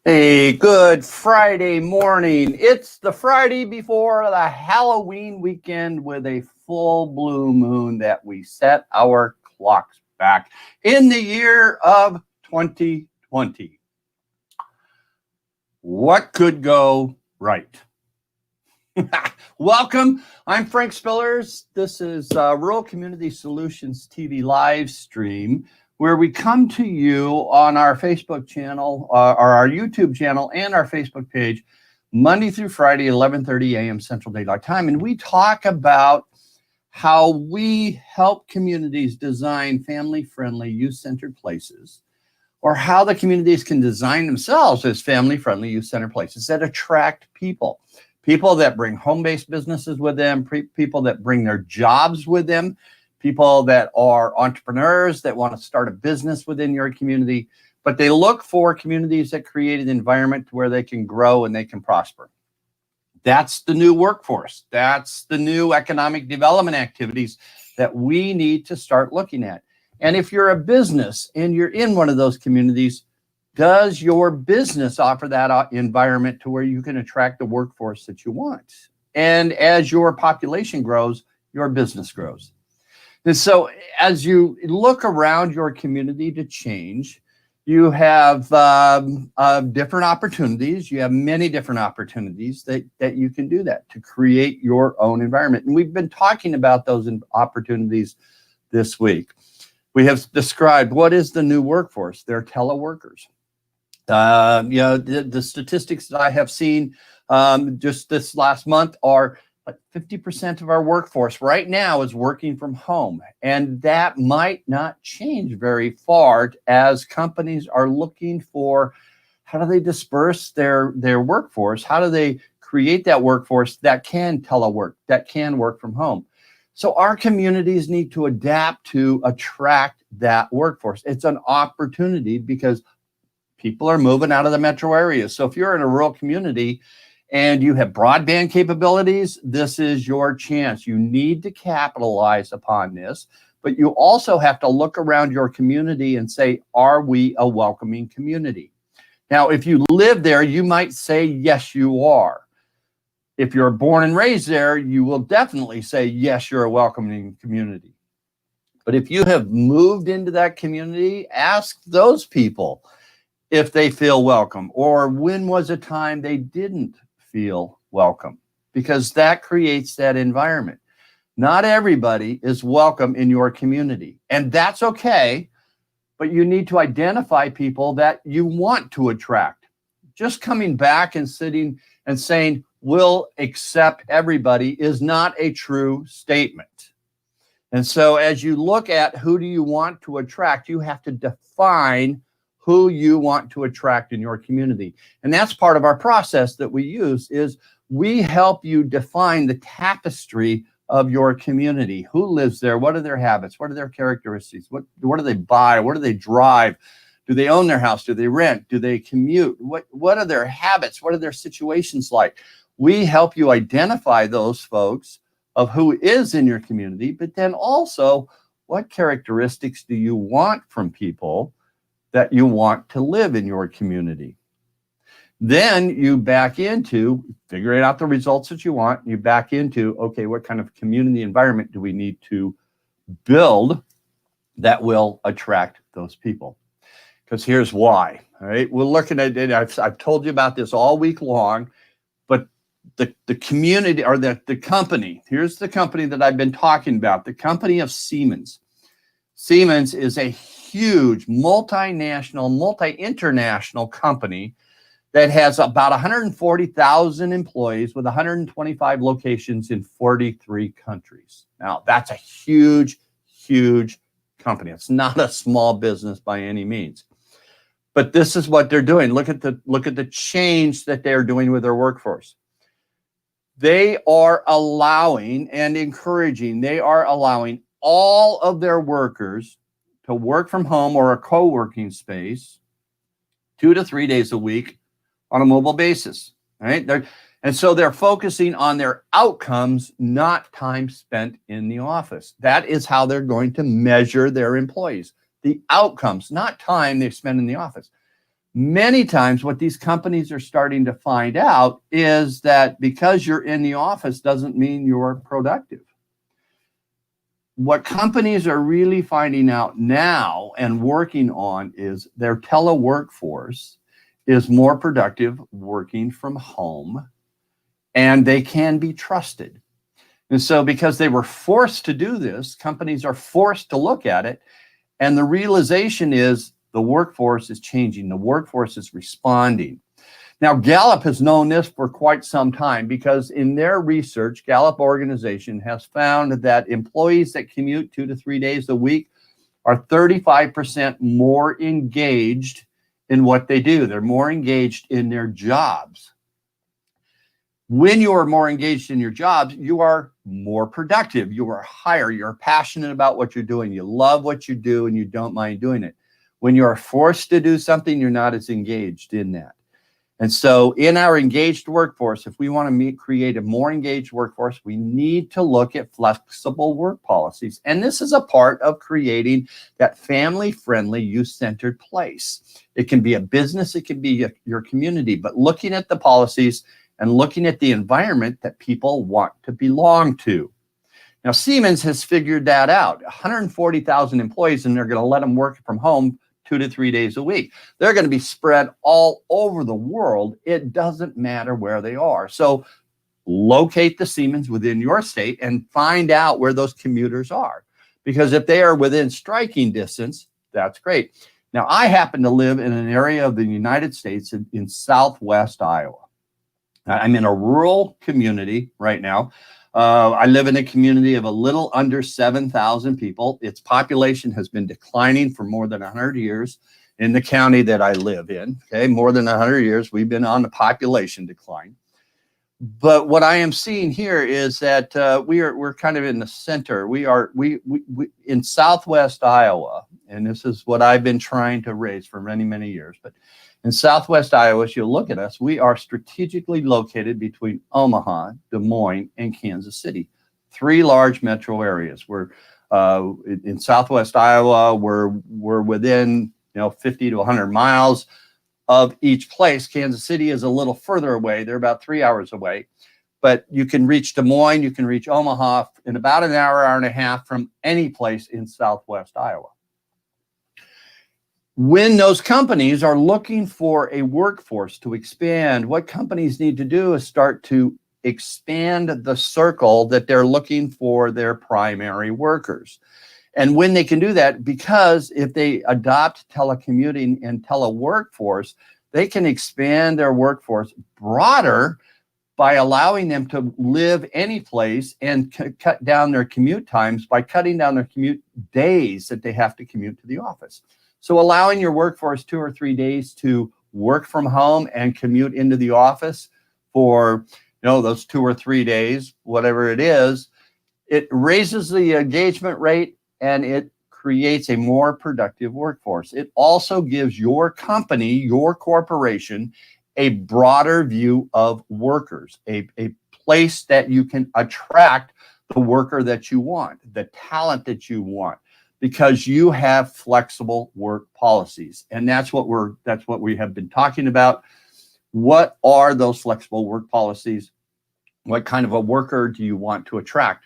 Hey, good Friday morning. It's the Friday before the Halloween weekend with a full blue moon that we set our clocks back in the year of 2020. What could go right? Welcome. I'm Frank Spillers. This is Rural Community Solutions TV live stream, where we come to you on our Facebook channel, or our YouTube channel, and our Facebook page, Monday through Friday, 11:30 a.m. Central Daylight Time, and we talk about how we help communities design family-friendly, youth-centered places, or how the communities can design themselves as family-friendly, youth-centered places that attract people. People that bring home-based businesses with them, people that bring their jobs with them, people that are entrepreneurs that want to start a business within your community, but they look for communities that create an environment where they can grow and they can prosper. That's the new workforce. That's the new economic development activities that we need to start looking at. And if you're a business and you're in one of those communities, does your business offer that environment to where you can attract the workforce that you want? And as your population grows, your business grows. And so as you look around your community to change, you have different opportunities. You have many different opportunities that you can do that to create your own environment. And we've been talking about those opportunities this week. We have described what is the new workforce. They're teleworkers. The statistics that I have seen just this last month are like 50% of our workforce right now is working from home. And that might not change very far as companies are looking for how do they disperse their workforce? How do they create that workforce that can telework, that can work from home? So our communities need to adapt to attract that workforce. It's an opportunity because people are moving out of the metro areas. So if you're in a rural community and you have broadband capabilities, this is your chance. You need to capitalize upon this, but you also have to look around your community and say, are we a welcoming community? Now, if you live there, you might say, yes, you are. If you're born and raised there, you will definitely say, yes, you're a welcoming community. But if you have moved into that community, ask those people if they feel welcome, or when was a time they didn't feel welcome, because that creates that environment. Not everybody is welcome in your community, and that's okay, but you need to identify people that you want to attract. Just coming back and sitting and saying, we'll accept everybody is not a true statement. And so as you look at who do you want to attract, you have to define who you want to attract in your community. And that's part of our process that we use is we help you define the tapestry of your community. Who lives there? What are their habits? What are their characteristics? What do they buy? What do they drive? Do they own their house? Do they rent? Do they commute? What are their habits? What are their situations like? We help you identify those folks of who is in your community, but then also what characteristics do you want from people that you want to live in your community? Then you back into figuring out the results that you want. You back into, okay, what kind of community environment do we need to build that will attract those people? Because here's why, all right? We're looking at it. I've told you about this all week long, but the community or the company, here's the company that I've been talking about, the company of Siemens. Siemens is a huge multinational, multi-international company that has about 140,000 employees with 125 locations in 43 countries. Now, that's a huge, huge company. It's not a small business by any means. But this is what they're doing. Look at the change that they're doing with their workforce. They are allowing and encouraging, they are allowing all of their workers to work from home or a co-working space 2 to 3 days a week on a mobile basis, right? And so they're focusing on their outcomes, not time spent in the office. That is how they're going to measure their employees. The outcomes, not time they spend in the office. Many times what these companies are starting to find out is that because you're in the office doesn't mean you're productive. What companies are really finding out now and working on is their teleworkforce is more productive working from home, and they can be trusted. And so because they were forced to do this, companies are forced to look at it, and the realization is the workforce is changing. The workforce is responding. Now, Gallup has known this for quite some time because in their research, Gallup organization has found that employees that commute 2 to 3 days a week are 35% more engaged in what they do. They're more engaged in their jobs. When you are more engaged in your jobs, you are more productive. You are higher. You're passionate about what you're doing. You love what you do and you don't mind doing it. When you are forced to do something, you're not as engaged in that. And so in our engaged workforce, if we want to create a more engaged workforce, we need to look at flexible work policies. And this is a part of creating that family-friendly, youth-centered place. It can be a business, it can be your community, but looking at the policies and looking at the environment that people want to belong to. Now, Siemens has figured that out. 140,000 employees, and they're going to let them work from home 2 to 3 days a week. They're going to be spread all over the world. It doesn't matter where they are. So locate the Siemens within your state and find out where those commuters are. Because if they are within striking distance, that's great. Now, I happen to live in an area of the United States in southwest Iowa. I'm in a rural community right now. I live in a community of a little under 7,000 people. Its population has been declining for more than 100 years in the county that I live in. Okay, more than 100 years, we've been on the population decline. But what I am seeing here is that we're kind of in the center. We in southwest Iowa, and this is what I've been trying to raise for many, many years. But in southwest Iowa, as you look at us, we are strategically located between Omaha, Des Moines, and Kansas City, 3 large metro areas. We're in southwest Iowa. We're within 50 to 100 miles of each place. Kansas City is a little further away. They're about 3 hours away, but you can reach Des Moines, you can reach Omaha in about an hour, hour and a half from any place in southwest Iowa. When those companies are looking for a workforce to expand, what companies need to do is start to expand the circle that they're looking for their primary workers. And when they can do that, because if they adopt telecommuting and teleworkforce, they can expand their workforce broader by allowing them to live any place and cut down their commute times by cutting down their commute days that they have to commute to the office. So allowing your workforce 2 or 3 days to work from home and commute into the office for those 2 or 3 days, whatever it is, it raises the engagement rate and it creates a more productive workforce. It also gives your company, your corporation, a broader view of workers, a place that you can attract the worker that you want, the talent that you want, because you have flexible work policies. And that's what we have been talking about. What are those flexible work policies? What kind of a worker do you want to attract?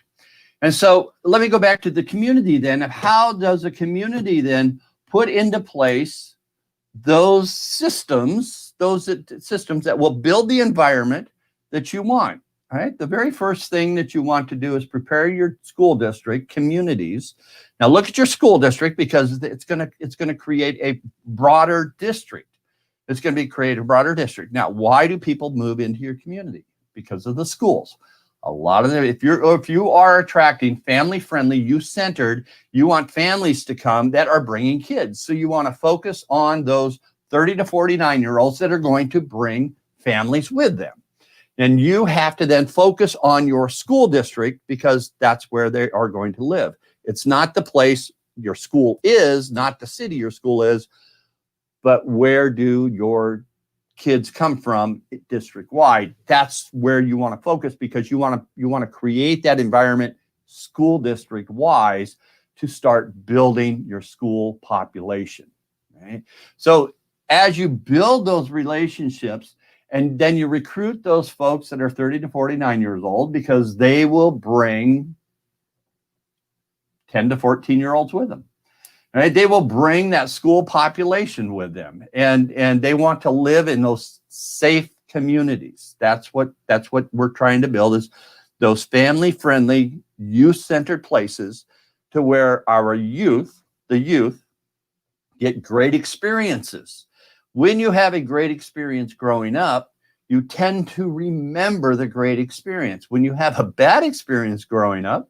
And so let me go back to the community then. How does a community then put into place those systems that will build the environment that you want? Right? The very first thing that you want to do is prepare your school district, communities. Now look at your school district, because it's going to create a broader district. It's going to create a broader district. Now, why do people move into your community? Because of the schools. A lot of them, if you are attracting family-friendly, youth-centered, you want families to come that are bringing kids. So you want to focus on those 30 to 49-year-olds that are going to bring families with them. And you have to then focus on your school district, because that's where they are going to live. It's not the place your school is, not the city your school is, but where do your kids come from district-wide. That's where you want to focus, because you want to create that environment school district-wise to start building your school population. Right? So as you build those relationships, and then you recruit those folks that are 30 to 49 years old, because they will bring 10 to 14-year-olds with them. Right? They will bring that school population with them, and they want to live in those safe communities. That's what we're trying to build, is those family-friendly, youth-centered places to where our youth, the youth, get great experiences. When you have a great experience growing up, you tend to remember the great experience. When you have a bad experience growing up,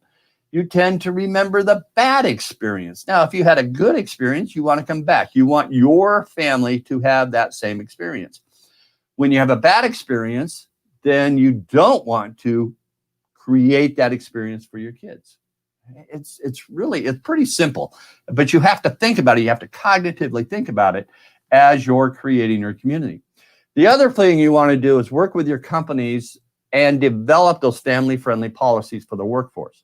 you tend to remember the bad experience. Now, if you had a good experience, you want to come back. You want your family to have that same experience. When you have a bad experience, then you don't want to create that experience for your kids. It's pretty simple, but you have to think about it. You have to cognitively think about it as you're creating your community. The other thing you want to do is work with your companies and develop those family-friendly policies for the workforce.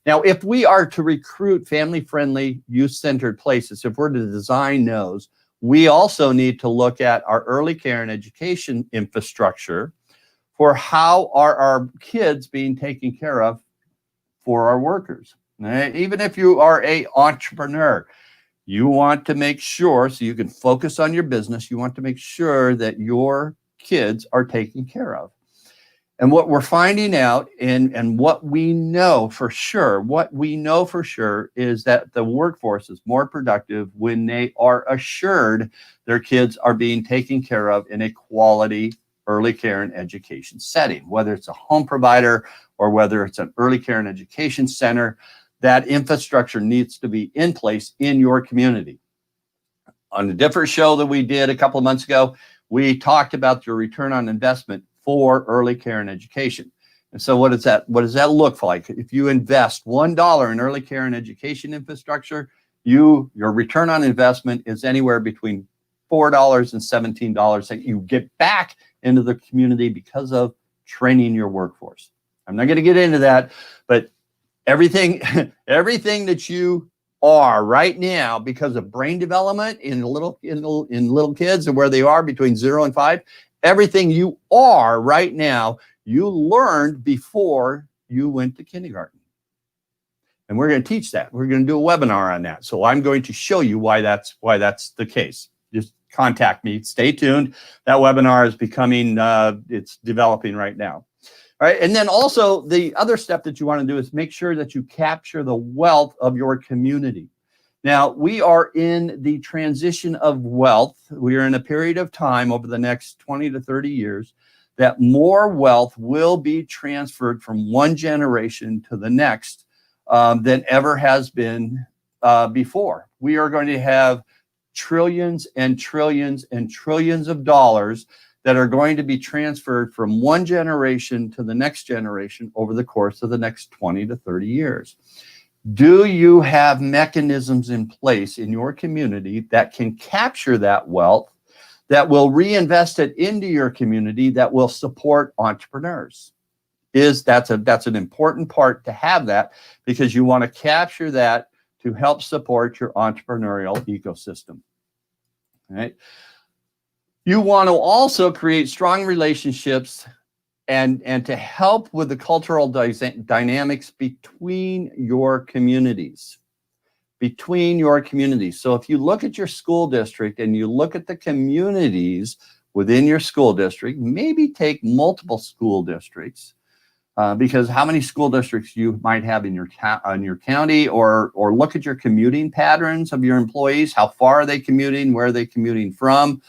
Now, if we are to recruit family-friendly, youth-centered places, if we're to design those, we also need to look at our early care and education infrastructure for how are our kids being taken care of for our workers. Right? Even if you are an entrepreneur, you want to make sure, so you can focus on your business, you want to make sure that your kids are taken care of. And what we're finding out, and what we know for sure is that the workforce is more productive when they are assured their kids are being taken care of in a quality early care and education setting, whether it's a home provider or whether it's an early care and education center. That infrastructure needs to be in place in your community. On a different show that we did a couple of months ago, we talked about your return on investment for early care and education. And so what does that look like? If you invest $1 in early care and education infrastructure, your return on investment is anywhere between $4 and $17 that you get back into the community because of training your workforce. I'm not going to get into that, but everything that you are right now, because of brain development in little kids and where they are between 0 and 5, everything you are right now, you learned before you went to kindergarten. And we're going to teach that. We're going to do a webinar on that. So I'm going to show you why that's the case. Just contact me. Stay tuned. That webinar is becoming, it's developing right now. All right. And then also the other step that you want to do is make sure that you capture the wealth of your community. Now, we are in the transition of wealth. We are in a period of time over the next 20 to 30 years that more wealth will be transferred from one generation to the next than ever has been before. We are going to have trillions and trillions and trillions of dollars that are going to be transferred from one generation to the next generation over the course of the next 20 to 30 years. Do you have mechanisms in place in your community that can capture that wealth, that will reinvest it into your community, that will support entrepreneurs? That's an important part to have that, because you want to capture that to help support your entrepreneurial ecosystem. All right. You want to also create strong relationships and to help with the cultural dynamics between your communities. So if you look at your school district and you look at the communities within your school district, maybe take multiple school districts, because how many school districts you might have in your county, or look at your commuting patterns of your employees. How far are they commuting? Where are they commuting from?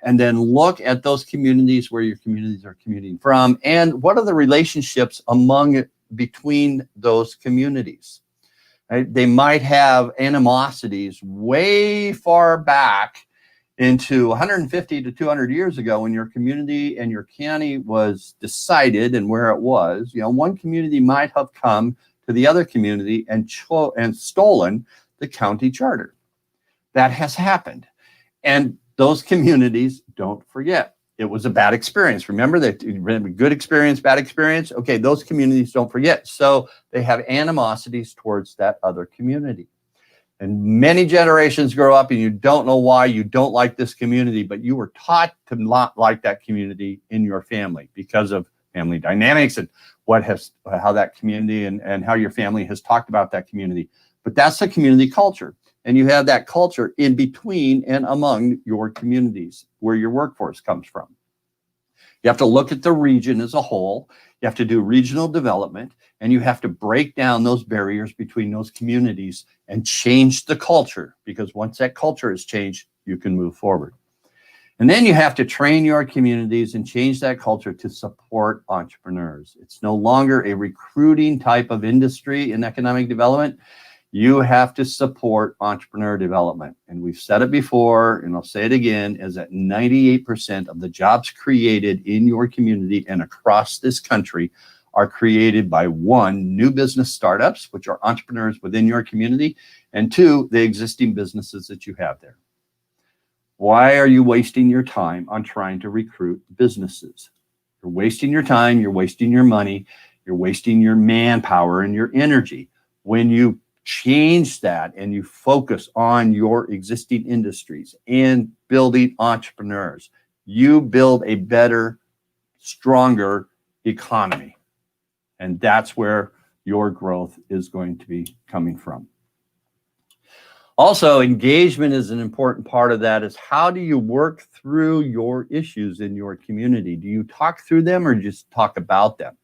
And then look at those communities where your communities are commuting from, and what are the relationships between those communities. Right? They might have animosities way far back into 150 to 200 years ago, when your community and your county was decided and where it was. One community might have come to the other community and stolen the county charter. That has happened. And those communities don't forget. It was a bad experience. Remember that good experience, bad experience. Okay, those communities don't forget. So they have animosities towards that other community. And many generations grow up and you don't know why you don't like this community, but you were taught to not like that community in your family because of family dynamics and how that community and how your family has talked about that community. But that's the community culture. And you have that culture in between and among your communities where your workforce comes from. You have to look at the region as a whole. You have to do regional development, and you have to break down those barriers between those communities and change the culture, because once that culture is changed, you can move forward. And then you have to train your communities and change that culture to support entrepreneurs. It's no longer a recruiting type of industry in economic development. You have to support entrepreneur development. And we've said it before, and I'll say it again, is that 98% of the jobs created in your community and across this country are created by 1, new business startups, which are entrepreneurs within your community, and 2, the existing businesses that you have there. Why are you wasting your time on trying to recruit businesses? You're wasting your time, you're wasting your money, you're wasting your manpower and your energy. When you change that and you focus on your existing industries and building entrepreneurs, you build a better, stronger economy. And that's where your growth is going to be coming from. Also, engagement is an important part of that. Is how do you work through your issues in your community? Do you talk through them or just talk about them?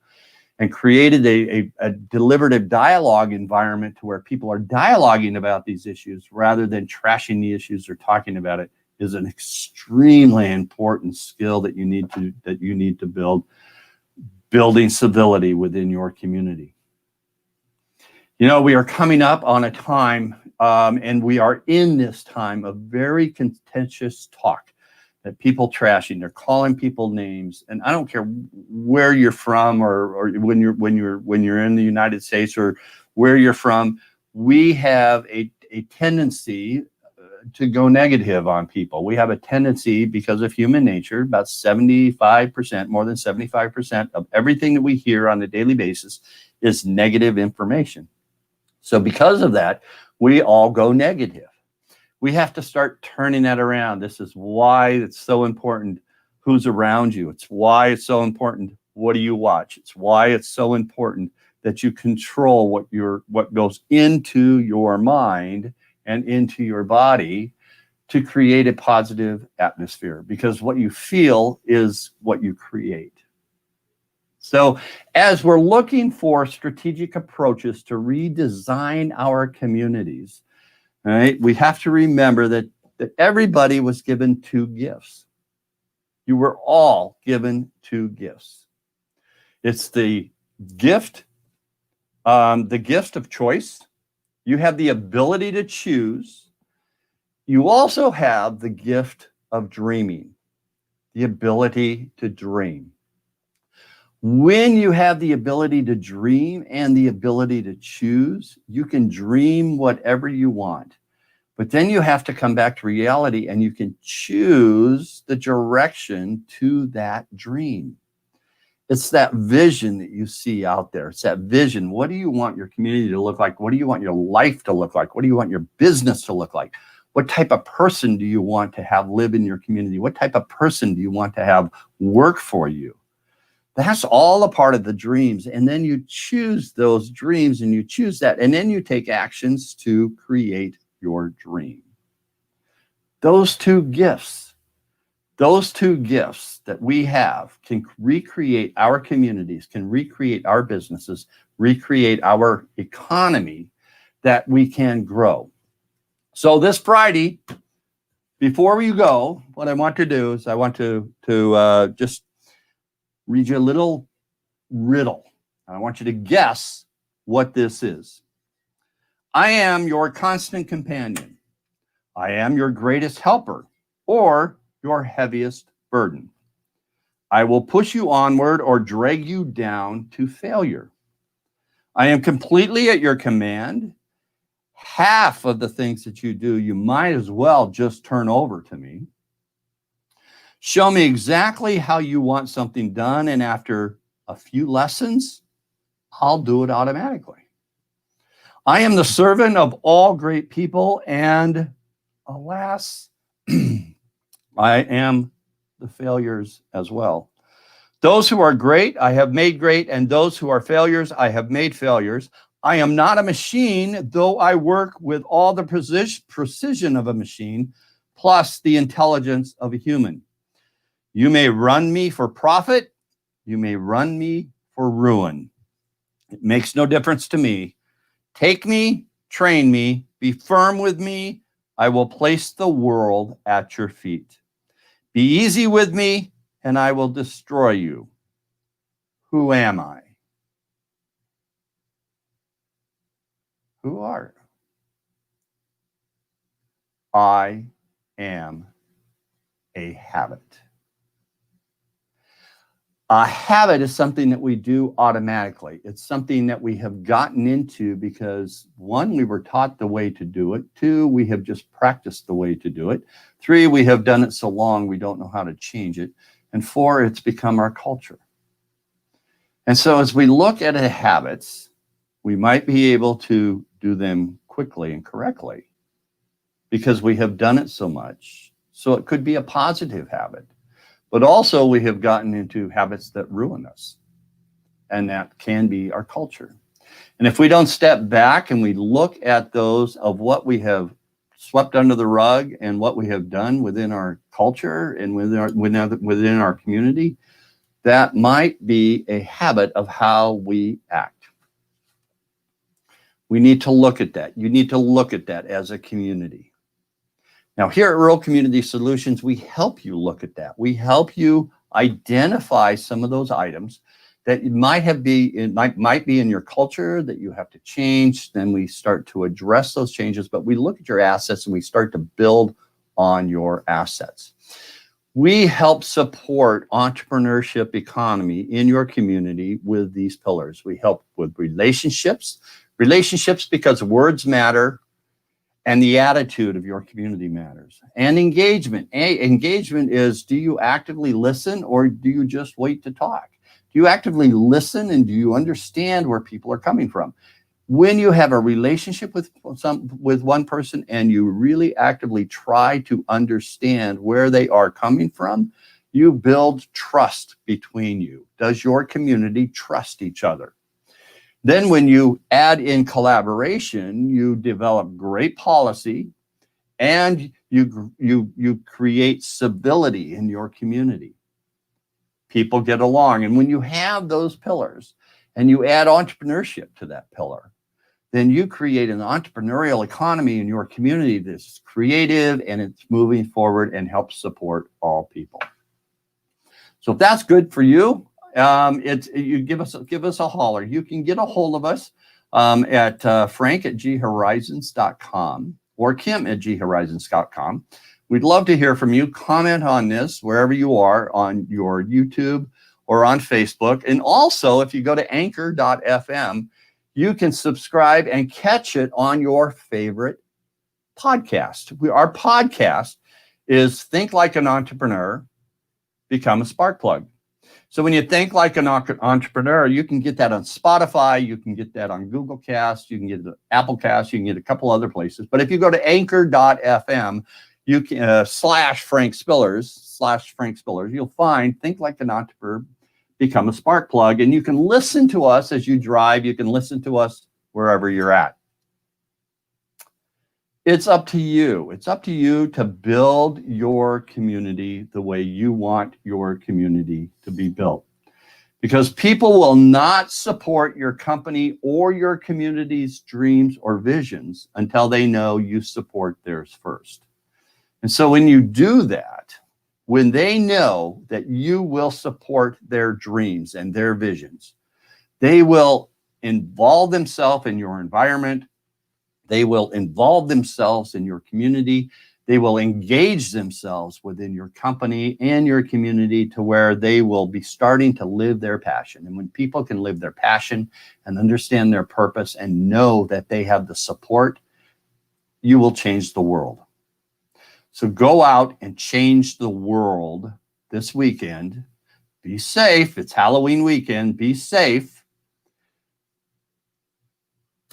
And created a deliberative dialogue environment to where people are dialoguing about these issues rather than trashing the issues or talking about it is an extremely important skill that you need to build, building civility within your community. You know, we are coming up on a time, and we are in this time of very contentious talk. That people trashing, they're calling people names, and I don't care where you're from or when you're in the United States or where you're from, we have a tendency to go negative on people. We have a tendency, because of human nature, about 75%, more than 75% of everything that we hear on a daily basis is negative information. So because of that, we all go negative. We have to start turning that around. This is why it's so important who's around you. It's why it's so important what do you watch. It's why it's so important that you control what goes into your mind and into your body to create a positive atmosphere, because what you feel is what you create. So as we're looking for strategic approaches to redesign our communities, all right, we have to remember that everybody was given 2 gifts. You were all given 2 gifts. It's the gift of choice. You have the ability to choose. You also have the gift of dreaming, the ability to dream. When you have the ability to dream and the ability to choose, you can dream whatever you want. But then you have to come back to reality and you can choose the direction to that dream. It's that vision that you see out there. It's that vision. What do you want your community to look like? What do you want your life to look like? What do you want your business to look like? What type of person do you want to have live in your community? What type of person do you want to have work for you? That's all a part of the dreams. And then you choose those dreams and you choose that. And then you take actions to create your dream. Those two gifts that we have can recreate our communities, can recreate our businesses, recreate our economy that we can grow. So this Friday, before we go, what I want to do is I want to just read you a little riddle. I want you to guess what this is. I am your constant companion. I am your greatest helper or your heaviest burden. I will push you onward or drag you down to failure. I am completely at your command. Half of the things that you do, you might as well just turn over to me. Show me exactly how you want something done, and after a few lessons, I'll do it automatically. I am the servant of all great people, and alas, I am the failures as well. Those who are great, I have made great, and those who are failures, I have made failures. I am not a machine, though I work with all the precision of a machine, plus the intelligence of a human. You may run me for profit, you may run me for ruin. It makes no difference to me. Take me, train me, be firm with me. I will place the world at your feet. Be easy with me, and I will destroy you. Who am I? Who are you? I am a habit. A habit is something that we do automatically. It's something that we have gotten into because, one, we were taught the way to do it. Two, we have just practiced the way to do it. Three, we have done it so long we don't know how to change it. And four, it's become our culture. And so as we look at habits, we might be able to do them quickly and correctly because we have done it so much. So it could be a positive habit. But also we have gotten into habits that ruin us, and that can be our culture. And if we don't step back and we look at those of what we have swept under the rug and what we have done within our culture and within our community, that might be a habit of how we act. We need to look at that. You need to look at that as a community. Now, here at Rural Community Solutions, we help you look at that. We help you identify some of those items that might be in your culture that you have to change. Then we start to address those changes, but we look at your assets and we start to build on your assets. We help support entrepreneurship economy in your community with these pillars. We help with relationships because words matter, and the attitude of your community matters. And engagement. Engagement is, do you actively listen or do you just wait to talk? Do you actively listen and do you understand where people are coming from? When you have a relationship with one person and you really actively try to understand where they are coming from, you build trust between you. Does your community trust each other? Then when you add in collaboration, you develop great policy and you create civility in your community. People get along. And when you have those pillars and you add entrepreneurship to that pillar, then you create an entrepreneurial economy in your community that's creative and it's moving forward and helps support all people. So if that's good for you, you give us a holler. You can get a hold of us at frank@ghorizons.com or kim@ghorizons.com. We'd love to hear from you. Comment on this wherever you are, on your YouTube or on Facebook. And also, if you go to anchor.fm, you can subscribe and catch it on your favorite podcast. Our podcast is Think Like an Entrepreneur, Become a Spark Plug. So when you think like an entrepreneur, you can get that on Spotify, you can get that on Google Cast, you can get it on Apple Cast, you can get a couple other places. But if you go to anchor.fm, you can /Frank Spillers, you'll find Think Like an Entrepreneur, Become a Spark Plug, and you can listen to us as you drive. You can listen to us wherever you're at. It's up to you. It's up to you to build your community the way you want your community to be built. Because people will not support your company or your community's dreams or visions until they know you support theirs first. And so when you do that, when they know that you will support their dreams and their visions, they will involve themselves in your environment. They will involve themselves in your community. They will engage themselves within your company and your community to where they will be starting to live their passion. And when people can live their passion and understand their purpose and know that they have the support, you will change the world. So go out and change the world this weekend. Be safe. It's Halloween weekend. Be safe.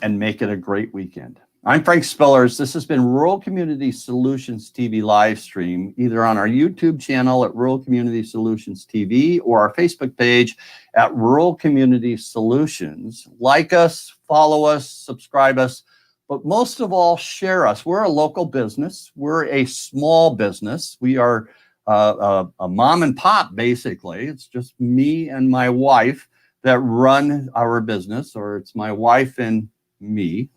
and make it a great weekend. I'm Frank Spillers. This has been Rural Community Solutions TV live stream, either on our YouTube channel at Rural Community Solutions TV or our Facebook page at Rural Community Solutions. Like us, follow us, subscribe us, but most of all, share us. We're a local business. We're a small business. We are a mom and pop, basically. It's just me and my wife that run our business, or it's my wife and me.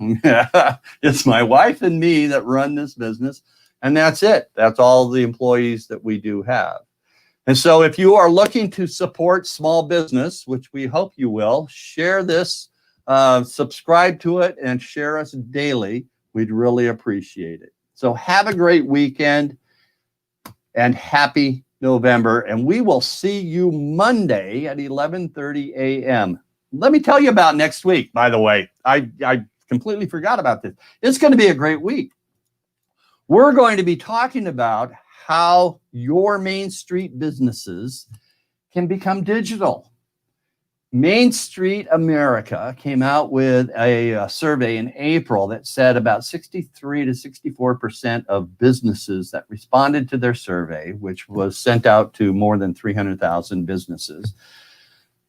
It's my wife and me that run this business, and that's it. That's all the employees that we do have. And so if you are looking to support small business, which we hope you will, share this, subscribe to it, and share us daily. We'd really appreciate it. So have a great weekend and happy November, and we will see you Monday at 11:30 a.m. Let me tell you about next week, by the way. I completely forgot about this. It's going to be a great week. We're going to be talking about how your Main Street businesses can become digital. Main Street America came out with a survey in April that said about 63 to 64% of businesses that responded to their survey, which was sent out to more than 300,000 businesses,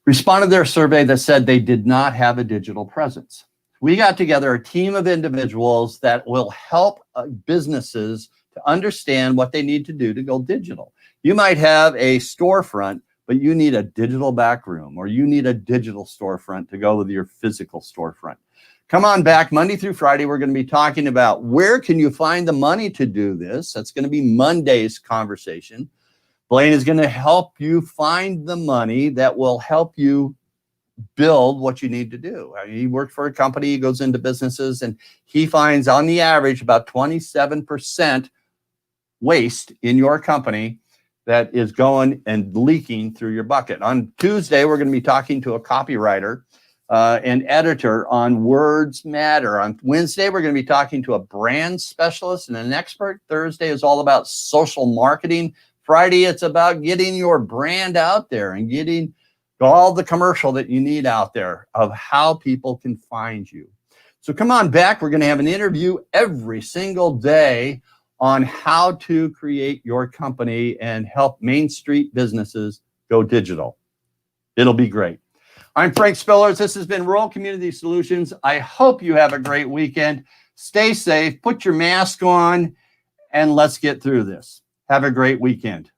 responded to their survey that said they did not have a digital presence. We got together a team of individuals that will help businesses to understand what they need to do to go digital. You might have a storefront, but you need a digital back room, or you need a digital storefront to go with your physical storefront. Come on back Monday through Friday. We're going to be talking about where can you find the money to do this. That's going to be Monday's conversation. Blaine is going to help you find the money that will help you build what you need to do. I mean, he works for a company, he goes into businesses, and he finds on the average about 27% waste in your company that is going and leaking through your bucket. On Tuesday, we're going to be talking to a copywriter and editor on Words Matter. On Wednesday, we're going to be talking to a brand specialist and an expert. Thursday is all about social marketing. Friday, it's about getting your brand out there and getting all the commercial that you need out there of how people can find you. So come on back. We're going to have an interview every single day on how to create your company and help Main Street businesses go digital. It'll be great. I'm Frank Spillers. This has been Rural Community Solutions. I hope you have a great weekend. Stay safe, put your mask on, and let's get through this. Have a great weekend.